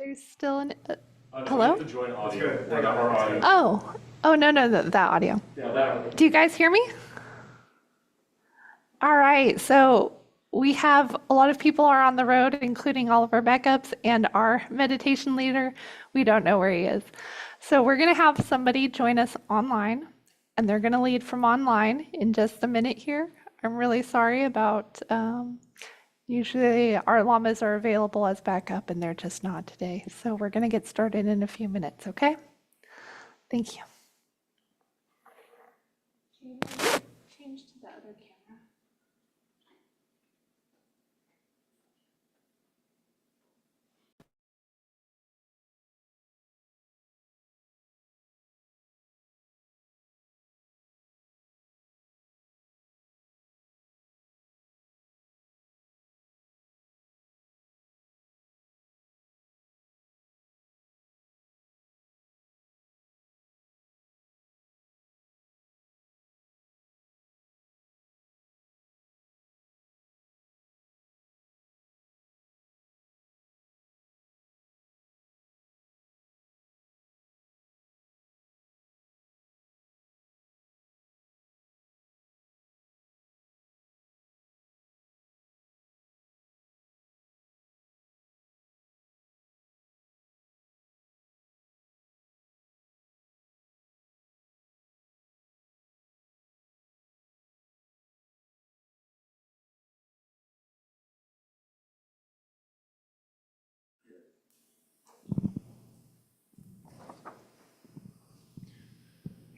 There's still an. We have Hello? to join audio. Or not our audio. Oh, no, no, that audio. Yeah, that. Do you guys hear me? All right. So we have a lot of people are on the road, including all of our backups and our meditation leader. We don't know where he is. So we're going to have somebody join us online, and they're going to lead from online in just a minute here. I'm really sorry about. Usually our llamas are available as backup, and they're just not today. So we're going to get started in a few minutes, okay? Thank you. Change to the other camera.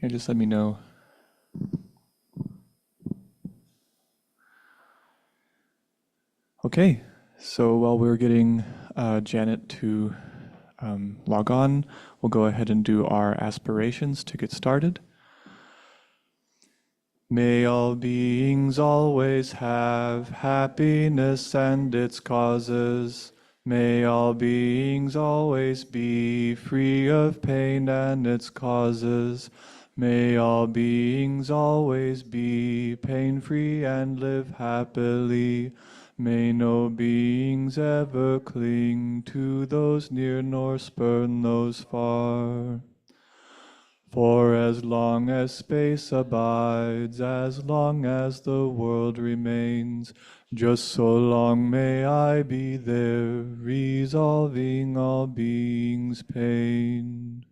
Yeah, just let me know. Okay, so while we're getting Janet to log on, we'll go ahead and do our aspirations to get started. May all beings always have happiness and its causes. May all beings always be free of pain and its causes. May all beings always be pain-free and live happily. May no beings ever cling to those near nor spurn those far. For as long as space abides, as long as the world remains, just so long may I be there, resolving all beings' pain.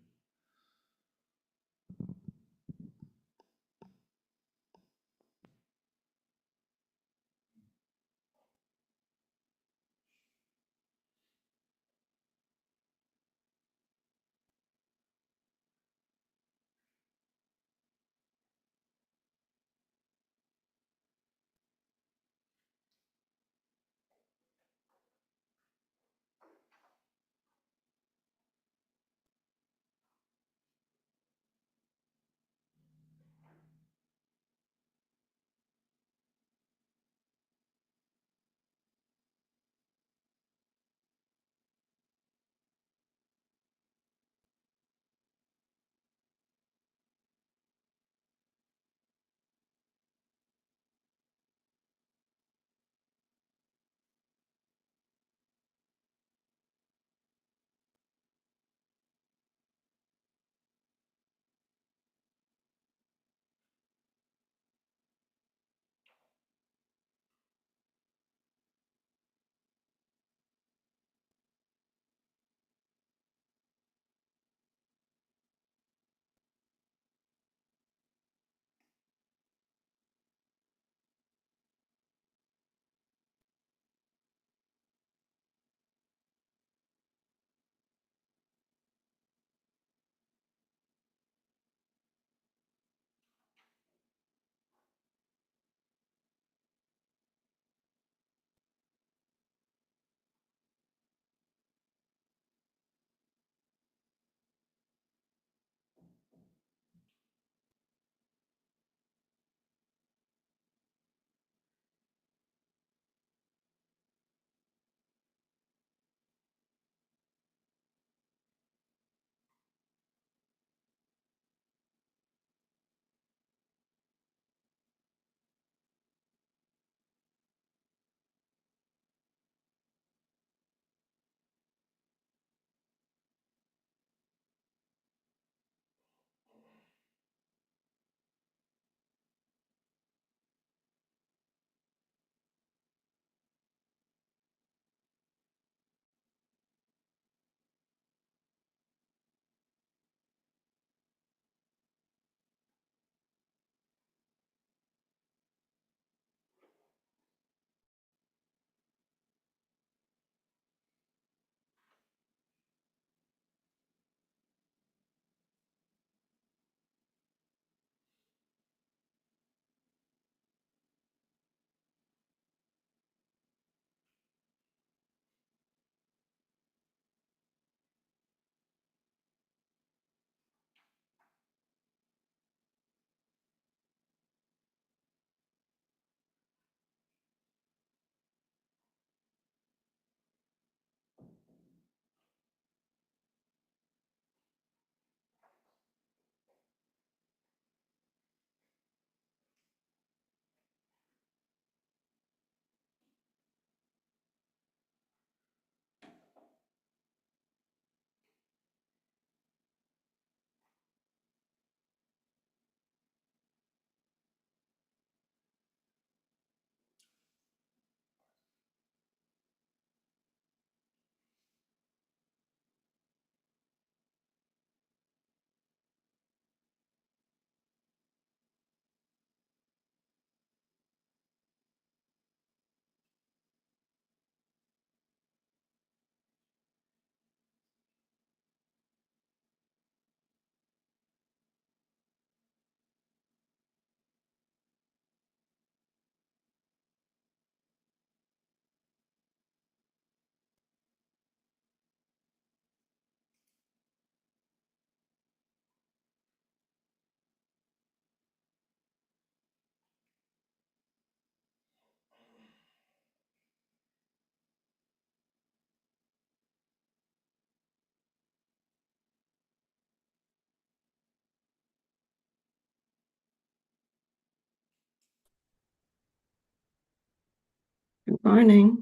Morning.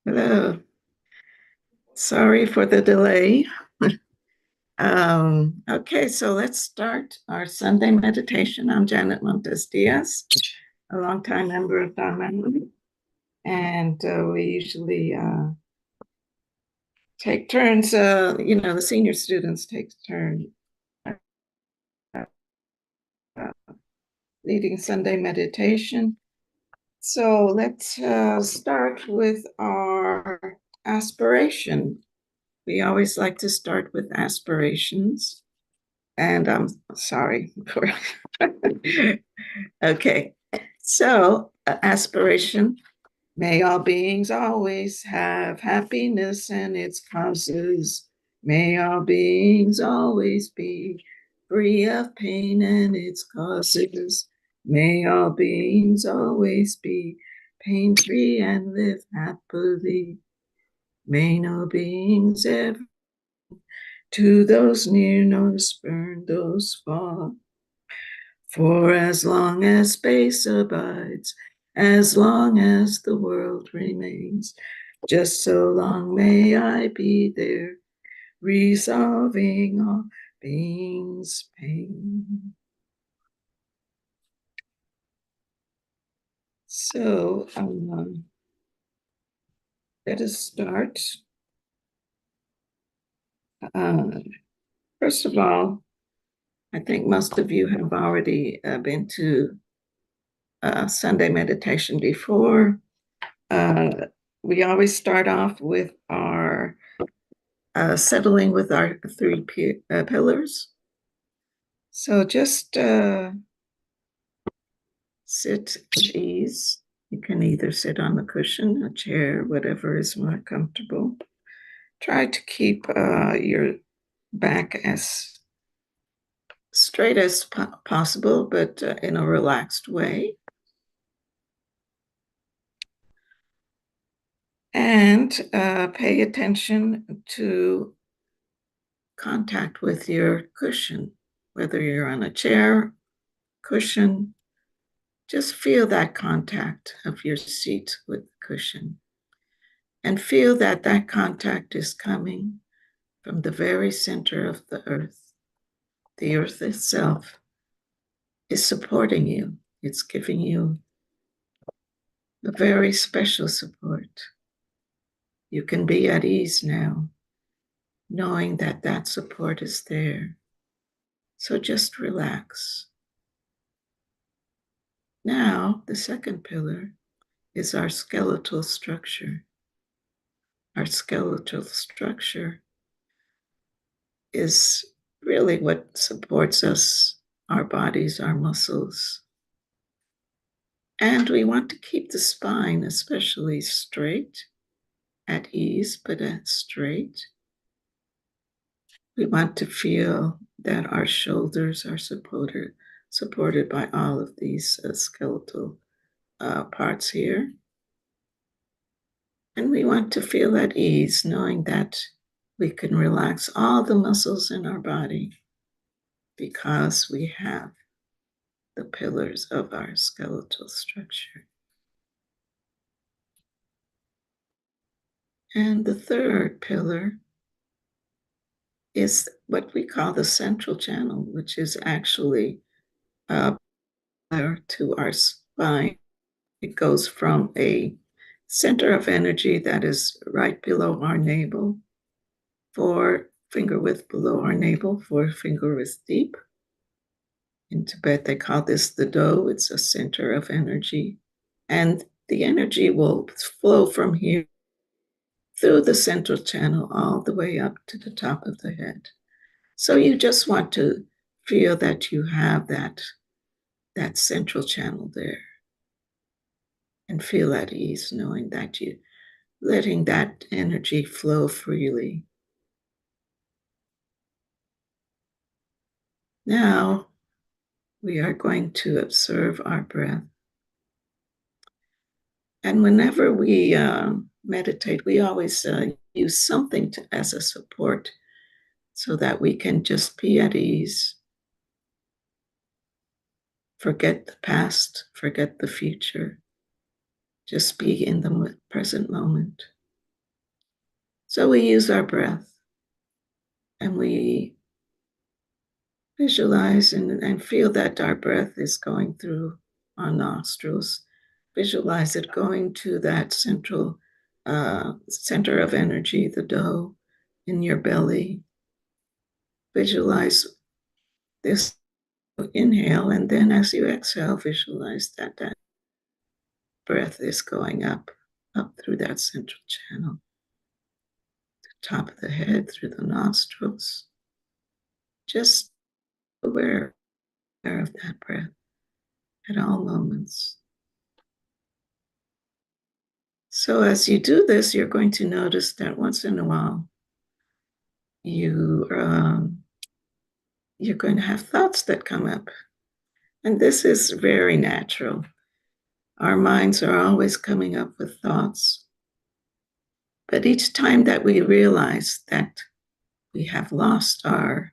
Hello. Sorry for the delay. Okay, so let's start our Sunday meditation. I'm Janet Montes Diaz, a longtime member of Diamond, and we usually take turns. The senior students take turns leading Sunday meditation. So let's start with our aspiration. We always like to start with aspirations. And I'm sorry for. Okay. So, aspiration. May all beings always have happiness and its causes. May all beings always be free of pain and its causes. May all beings always be pain free and live happily. May no beings ever to those near nor spurn those far. For as long as space abides, as long as the world remains, just so long may I be there, resolving all beings' pain. So let us start. First of all, I think most of you have already been to Sunday meditation before. We always start off with our settling with our three pillars. So just sit at ease. You can either sit on a cushion, a chair, whatever is more comfortable. Try to keep your back as straight as possible, but in a relaxed way. And pay attention to contact with your cushion, whether you're on a chair, cushion, just feel that contact of your seat with the cushion. And feel that that contact is coming from the very center of the earth. The earth itself is supporting you. It's giving you a very special support. You can be at ease now, knowing that that support is there. So just relax. Now, the second pillar is our skeletal structure. Our skeletal structure is really what supports us, our bodies, our muscles. And we want to keep the spine especially straight, at ease, but straight. We want to feel that our shoulders are supported by all of these skeletal parts here. And we want to feel at ease, knowing that we can relax all the muscles in our body because we have the pillars of our skeletal structure. And the third pillar is what we call the central channel, which is actually to our spine. It goes from a center of energy that is right below our navel, 4-finger width below our navel, 4-finger width deep. In Tibet, they call this the do. It's a center of energy. And the energy will flow from here through the central channel all the way up to the top of the head. So you just want to feel that you have that central channel there and feel at ease knowing that you're letting that energy flow freely. Now we are going to observe our breath. And whenever we meditate, we always use something as a support so that we can just be at ease. Forget the past, forget the future. Just be in the present moment. So we use our breath and we visualize and feel that our breath is going through our nostrils. Visualize it going to that central center of energy, the dough in your belly. Visualize this inhale, and then as you exhale, visualize that breath is going up through that central channel, the top of the head, through the nostrils. Just aware of that breath at all moments. So as you do this, you're going to notice that once in a while, you're going to have thoughts that come up. And this is very natural. Our minds are always coming up with thoughts. But each time that we realize that we have lost our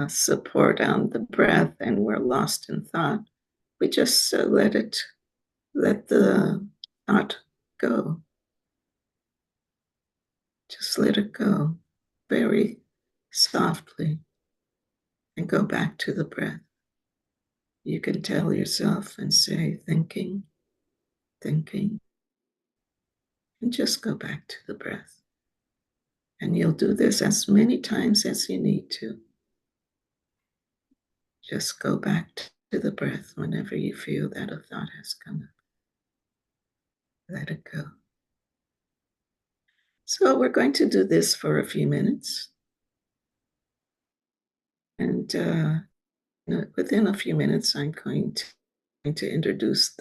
support on the breath and we're lost in thought, we just let the thought go. Just let it go very softly and go back to the breath. You can tell yourself and say, thinking, thinking, and just go back to the breath. And you'll do this as many times as you need to. Just go back to the breath whenever you feel that a thought has come up. Let it go. So we're going to do this for a few minutes. And within a few minutes, I'm going to introduce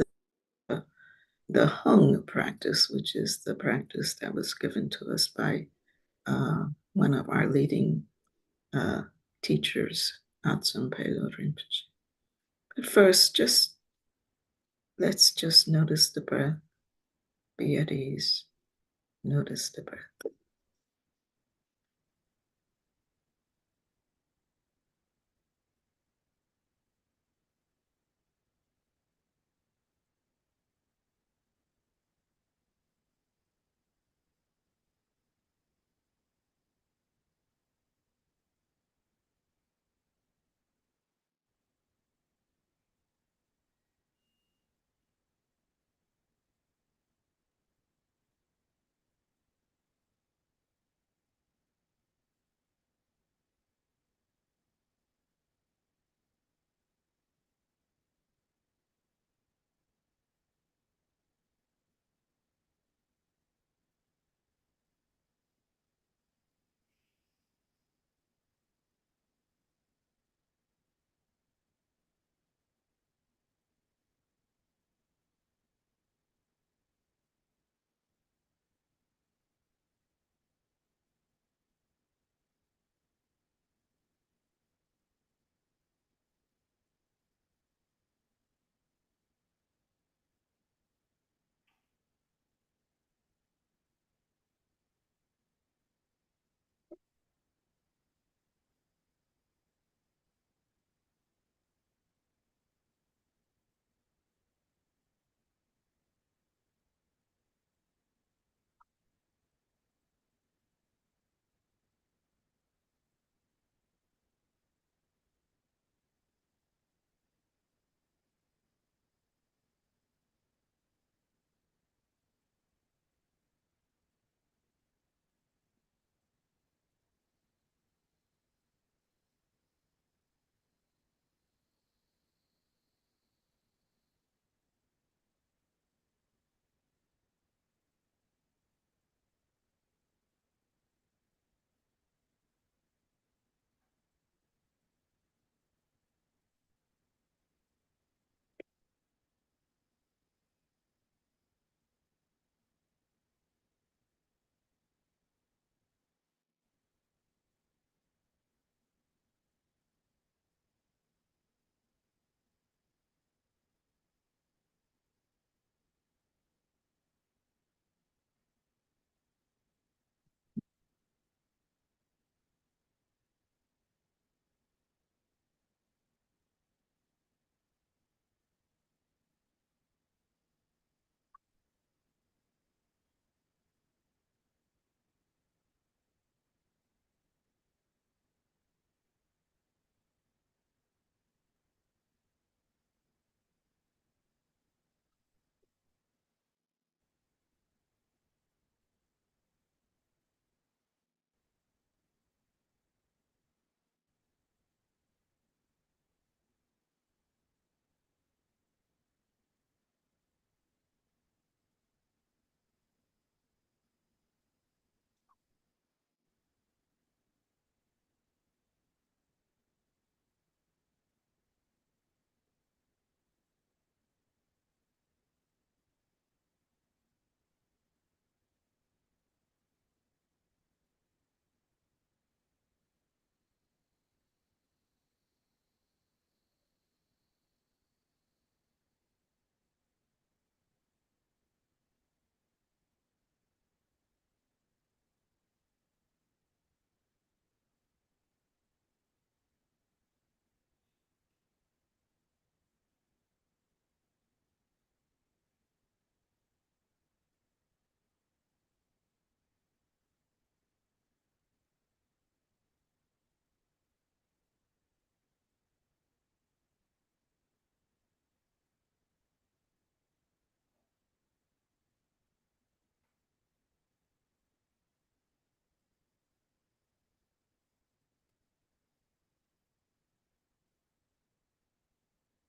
the hung practice, which is the practice that was given to us by one of our leading teachers, Atsum Paulo. But first, let's just notice the breath. Be at ease. Notice the breath.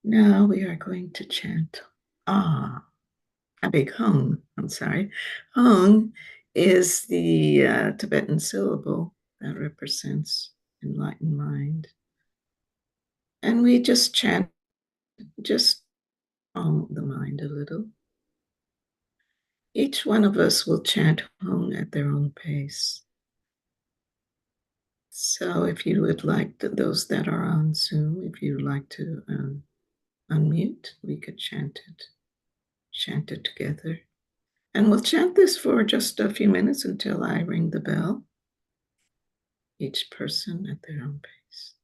Now we are going to chant a big hung. I'm sorry. Hung is the Tibetan syllable that represents enlightened mind. And we just chant, just calm the mind a little. Each one of us will chant hung at their own pace. So if you would like to, those that are on Zoom, if you'd like to unmute, we could chant it together. And we'll chant this for just a few minutes until I ring the bell. Each person at their own pace.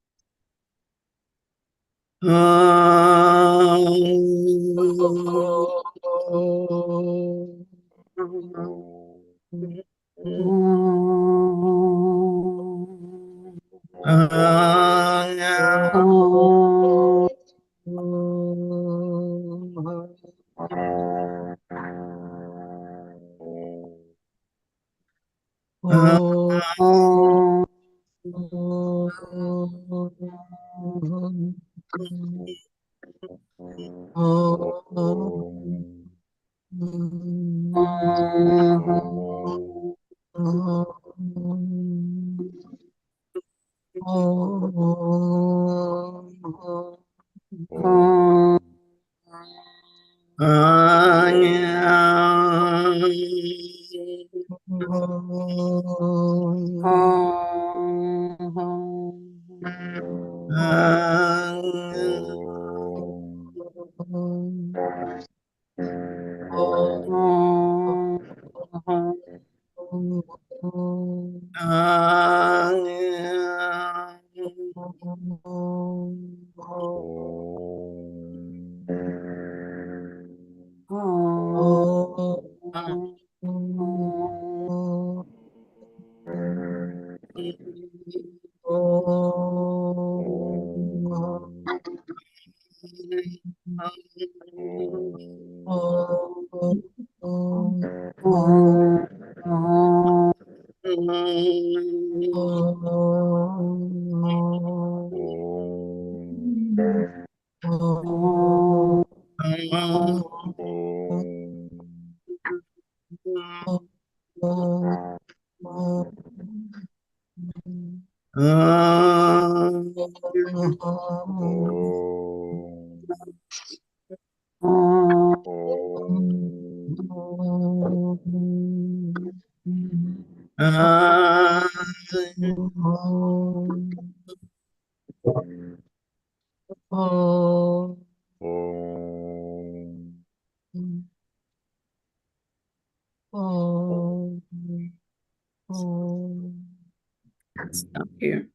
Stop here.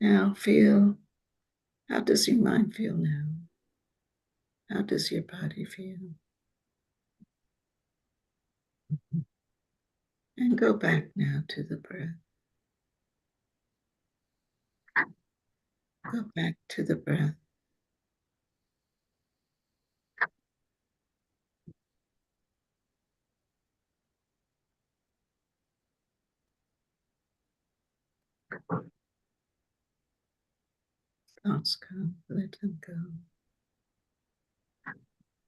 Now feel, how does your mind feel now? How does your body feel? And go back now to the breath. Go back to the breath. Thoughts come, let them go.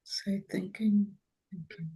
Say thinking, thinking.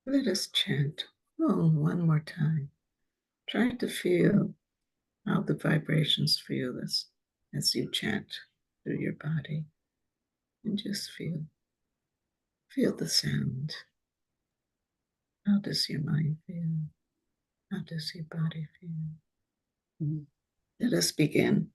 Let us chant one more time. Try to feel how the vibrations feel as you chant through your body. And just feel the sound. How does your mind feel? How does your body feel? Let us begin.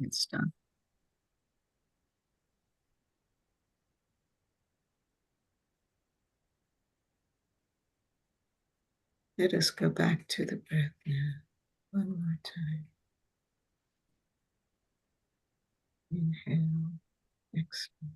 It's done. Let us go back to the breath now. One more time. Inhale, exhale.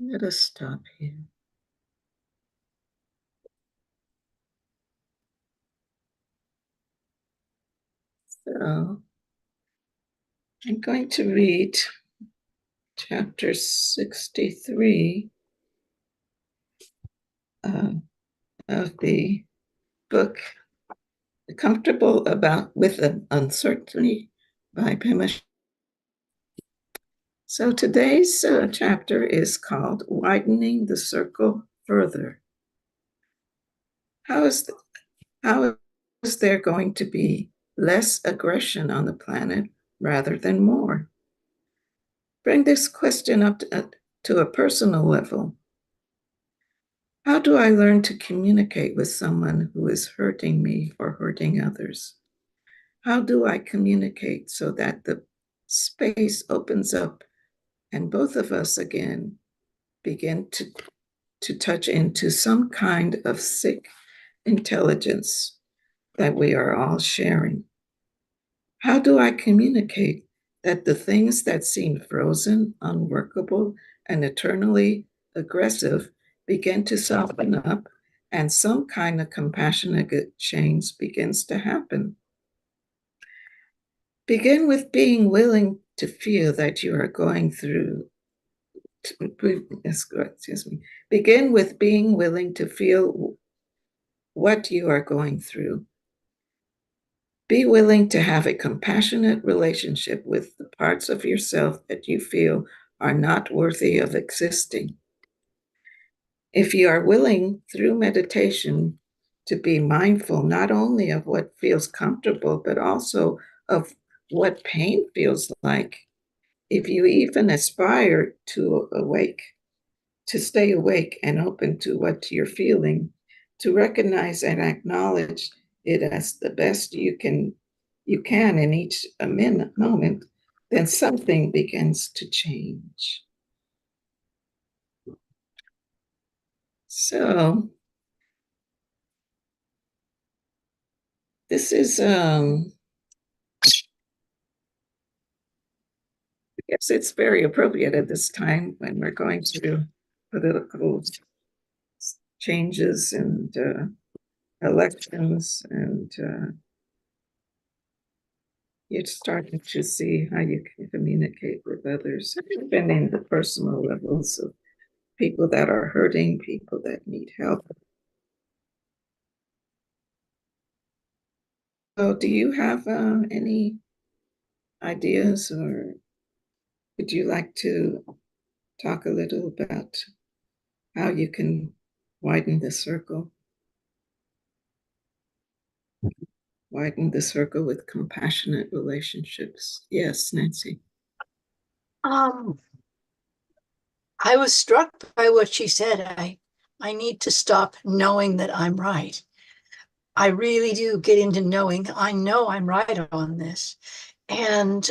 Let us stop here. So I'm going to read chapter 63 of the book, Comfortable About with an Uncertainty by Pema. So today's chapter is called Widening the Circle Further. How is there going to be less aggression on the planet rather than more? Bring this question up to a personal level. How do I learn to communicate with someone who is hurting me or hurting others? How do I communicate so that the space opens up and both of us again begin to touch into some kind of sick intelligence that we are all sharing? How do I communicate that the things that seem frozen, unworkable, and eternally aggressive begin to soften up and some kind of compassionate change begins to happen? Begin with being willing to feel that you are going through. Excuse me. Begin with being willing to feel what you are going through. Be willing to have a compassionate relationship with the parts of yourself that you feel are not worthy of existing. If you are willing through meditation to be mindful not only of what feels comfortable, but also of what pain feels like, if you even aspire to stay awake and open to what you're feeling, to recognize and acknowledge it as the best you can in each moment, then something begins to change. So this is I guess it's very appropriate at this time when we're going through political changes and elections, and you're starting to see how you can communicate with others, even in the personal levels of people that are hurting, people that need help. So, do you have any ideas, or would you like to talk a little about how you can widen the circle? Widen the circle with compassionate relationships. Yes, Nancy. Um, I was struck by what she said. I need to stop knowing that I'm right. I really do get into knowing. I know I'm right on this. And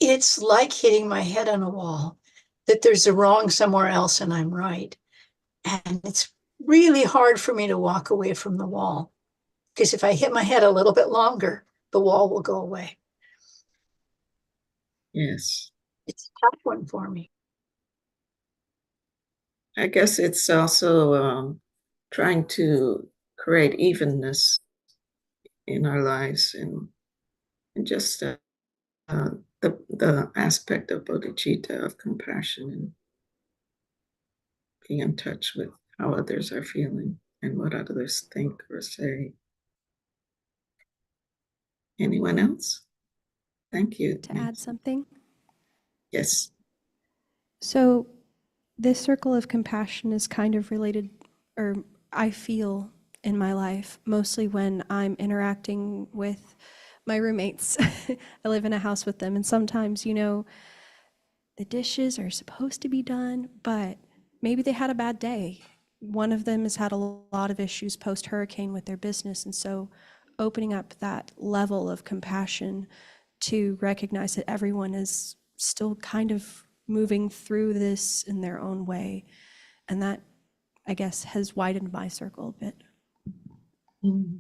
it's like hitting my head on a wall, that there's a wrong somewhere else and I'm right. And it's really hard for me to walk away from the wall, because if I hit my head a little bit longer, the wall will go away. Yes. It's a tough one for me. I guess it's also trying to create evenness in our lives, and just the aspect of bodhicitta, of compassion, and being in touch with how others are feeling and what others think or say. Anyone else? Thank you. To add something. Yes. So, this circle of compassion is kind of related, or I feel in my life, mostly when I'm interacting with my roommates. I live in a house with them, and sometimes, the dishes are supposed to be done, but maybe they had a bad day. One of them has had a lot of issues post hurricane with their business, and so opening up that level of compassion to recognize that everyone is still kind of moving through this in their own way. And that, I guess, has widened my circle a bit. Mm.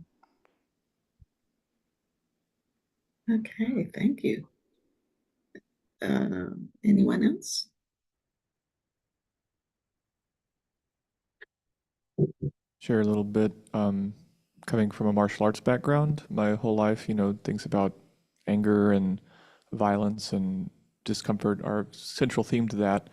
Okay, thank you. Anyone else? share a little bit. Coming from a martial arts background, my whole life, things about anger and violence and discomfort are central theme to that.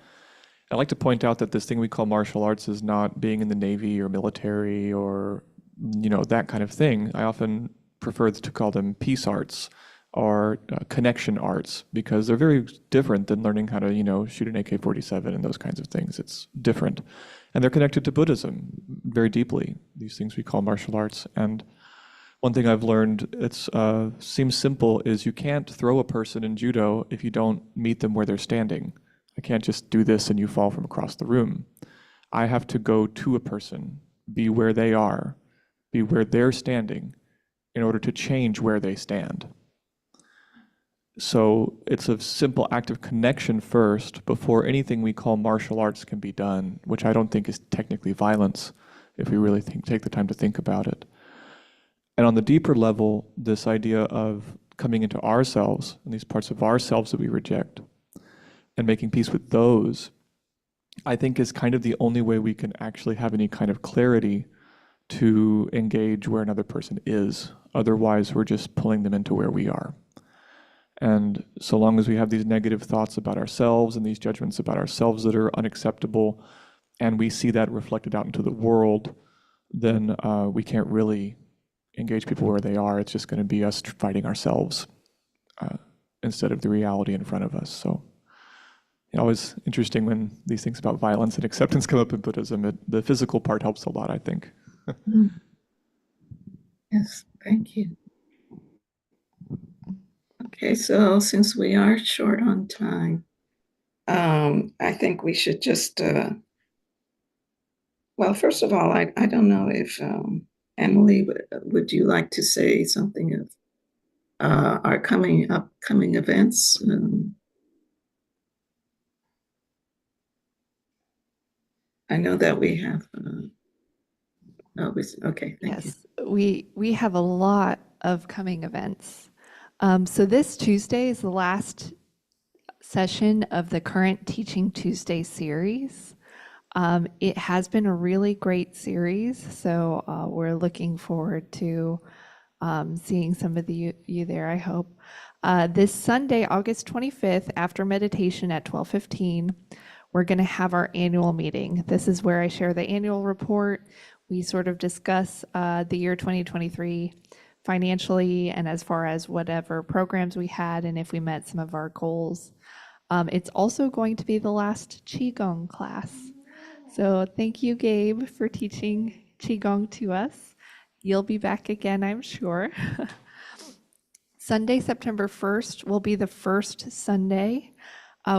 I like to point out that this thing we call martial arts is not being in the Navy or military or, that kind of thing. I often prefer to call them peace arts or connection arts because they're very different than learning how to, shoot an AK-47 and those kinds of things. It's different. And they're connected to Buddhism very deeply, these things we call martial arts. And one thing I've learned, it seems simple, is you can't throw a person in judo if you don't meet them where they're standing. I can't just do this and you fall from across the room. I have to go to a person, be where they are, be where they're standing in order to change where they stand. So it's a simple act of connection first before anything we call martial arts can be done, which I don't think is technically violence if we really take the time to think about it. And on the deeper level, this idea of coming into ourselves and these parts of ourselves that we reject and making peace with those, I think is kind of the only way we can actually have any kind of clarity to engage where another person is. Otherwise, we're just pulling them into where we are. And so long as we have these negative thoughts about ourselves and these judgments about ourselves that are unacceptable, and we see that reflected out into the world, then we can't really engage people where they are. It's just going to be us fighting ourselves instead of the reality in front of us. So always interesting when these things about violence and acceptance come up in Buddhism. The physical part helps a lot, I think. Yes, thank you. Okay, so since we are short on time, I think we should just, well, first of all, I don't know if Emily, would you like to say something of our upcoming events? I know that we have, okay, thank you. Yes, we have a lot of coming events. So this Tuesday is the last session of the current Teaching Tuesday series. It has been a really great series, so we're looking forward to seeing some of you there, I hope. This Sunday, August 25th, after meditation at 12:15, we're going to have our annual meeting. This is where I share the annual report. We sort of discuss the year 2023 financially and as far as whatever programs we had and if we met some of our goals. It's also going to be the last Qigong class. So thank you, Gabe, for teaching Qigong to us. You'll be back again, I'm sure. Sunday, September 1st will be the first Sunday.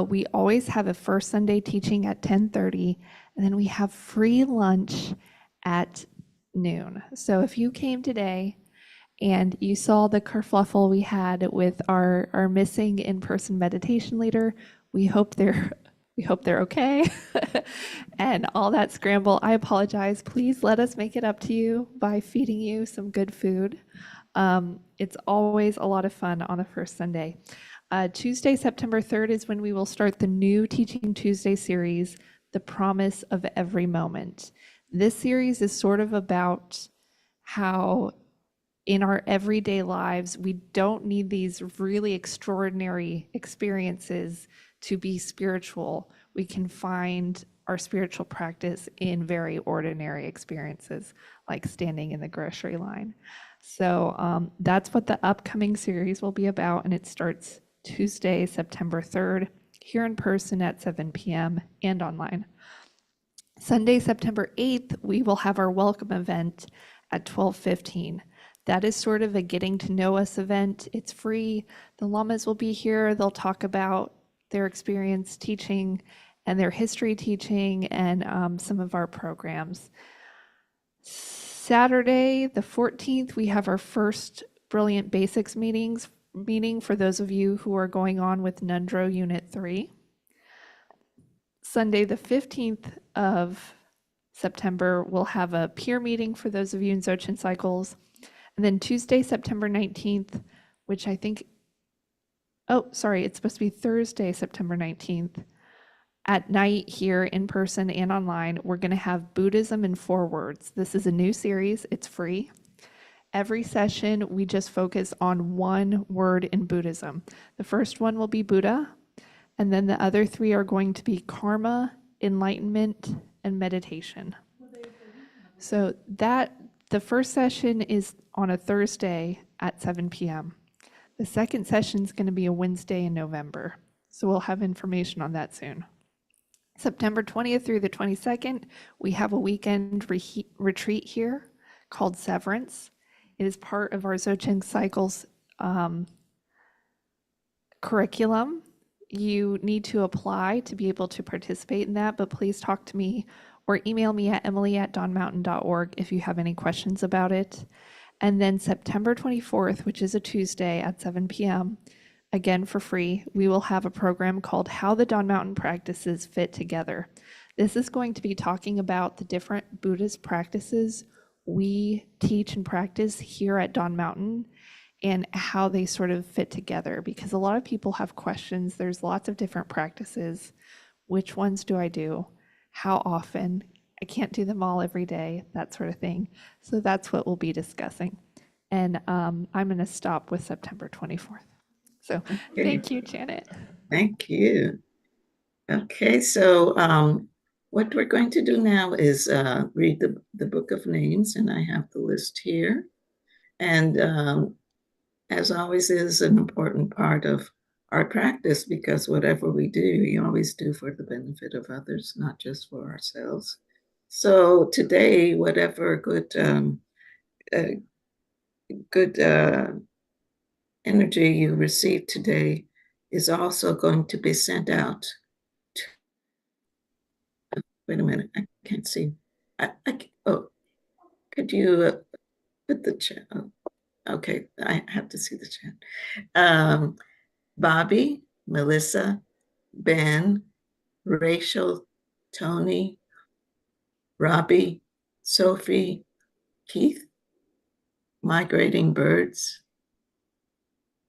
We always have a first Sunday teaching at 10:30, and then we have free lunch at noon. So if you came today and you saw the kerfluffle we had with our missing in-person meditation leader, we hope they're okay. And all that scramble, I apologize. Please let us make it up to you by feeding you some good food. It's always a lot of fun on the first Sunday. Tuesday, September 3rd is when we will start the new Teaching Tuesday series, The Promise of Every Moment. This series is sort of about how in our everyday lives, we don't need these really extraordinary experiences to be spiritual. We can find our spiritual practice in very ordinary experiences, like standing in the grocery line. So that's what the upcoming series will be about, and it starts Tuesday, September 3rd, here in person at 7 p.m. and online. Sunday, September 8th, we will have our welcome event at 12:15. That is sort of a getting to know us event. It's free. The lamas will be here. They'll talk about their experience teaching and their history teaching and some of our programs. Saturday, the 14th, we have our first Brilliant Basics meeting for those of you who are going on with Nundro Unit 3. Sunday, the 15th of September, we'll have a peer meeting for those of you in Dzogchen cycles. And then Tuesday, September 19th, which I think, it's supposed to be Thursday, September 19th, At night, here in person and online, we're going to have Buddhism in 4 words. This is a new series, it's free. Every session, we just focus on one word in Buddhism. The first one will be Buddha, and then the other 3 are going to be karma, enlightenment, and meditation. So the first session is on a Thursday at 7 p.m. The second session is going to be a Wednesday in November. So we'll have information on that soon. September 20th through the 22nd, we have a weekend retreat here called Severance. It is part of our Dzogchen Cycles curriculum. You need to apply to be able to participate in that, but please talk to me or email me at emily@dawnmountain.org if you have any questions about it. And then September 24th, which is a Tuesday at 7 p.m., again for free, we will have a program called How the Dawn Mountain Practices Fit Together. This is going to be talking about the different Buddhist practices we teach and practice here at Dawn Mountain and how they sort of fit together, because a lot of people have questions. There's lots of different practices. Which ones do I do? How often? I can't do them all every day, that sort of thing. So that's what we'll be discussing. And I'm going to stop with September 24th. So thank you, Janet. Thank you. Okay, so what we're going to do now is read the Book of Names, and I have the list here. And as always, is an important part of our practice, because whatever we do, we always do for the benefit of others, not just for ourselves. So today, whatever good energy you receive today is also going to be sent out. Wait a minute, I can't see. Oh, could you put the chat? Oh, okay, I have to see the chat. Bobby, Melissa, Ben, Rachel, Tony, Robbie, Sophie, Keith, Migrating Birds,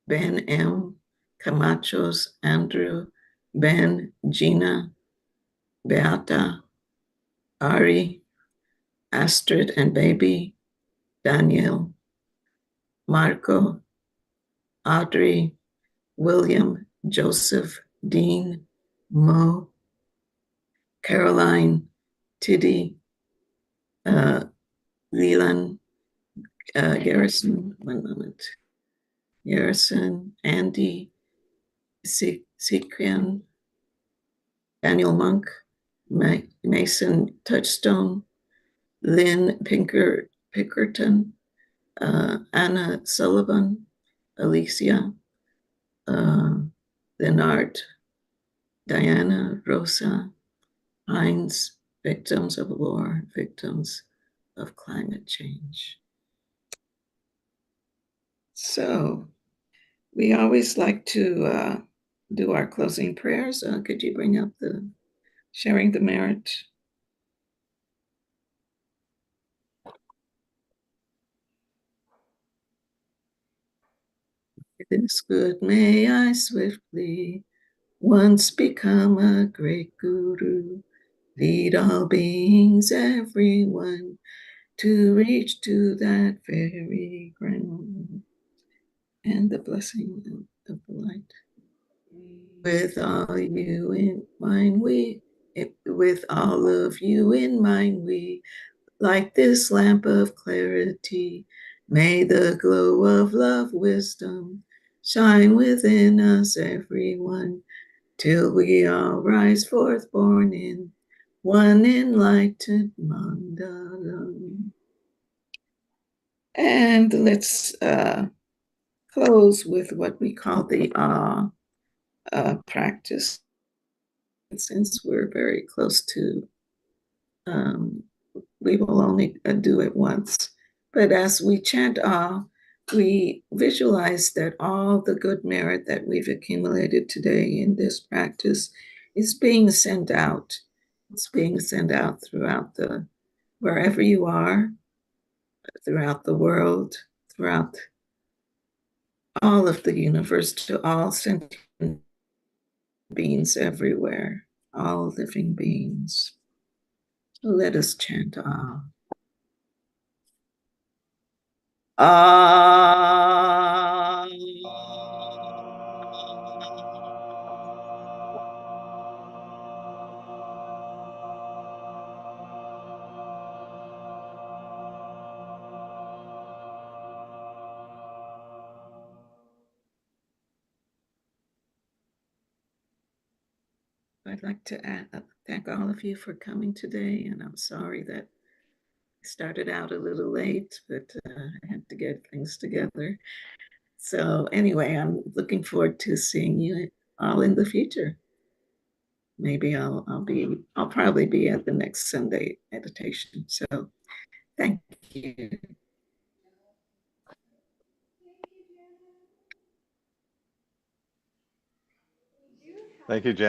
Ben M, Camachos, Andrew, Ben, Gina, Beata, Ari, Astrid and Baby, Daniel, Marco, Audrey, William, Joseph, Dean, Mo, Caroline, Tiddy, Leland, Garrison, one moment, Garrison, Andy, Sequian, Daniel Monk, Mason Touchstone, Lynn Pickerton, Anna Sullivan, Alicia, Leonard, Diana, Rosa, Heinz, victims of war, victims of climate change. So we always like to do our closing prayers. Could you bring up the sharing the merit? It is good, may I swiftly once become a great guru, lead all beings, everyone, to reach to that very ground, and the blessing of the light. With all you in mind, with all of you in mind, we like this lamp of clarity. May the glow of love, wisdom shine within us, everyone, till we all rise forth born in one enlightened mandala. And let's close with what we call the practice. Since we're very close to, we will only do it once. But as we chant we visualize that all the good merit that we've accumulated today in this practice is being sent out. It's being sent out throughout wherever you are, throughout the world, throughout all of the universe, to all sentient beings everywhere, all living beings. Let us chant Ah. I'd like to thank all of you for coming today, and I'm sorry that I started out a little late, but I had to get things together. So anyway, I'm looking forward to seeing you all in the future. Maybe I'll probably be at the next Sunday meditation. So thank you. Thank you, Jen.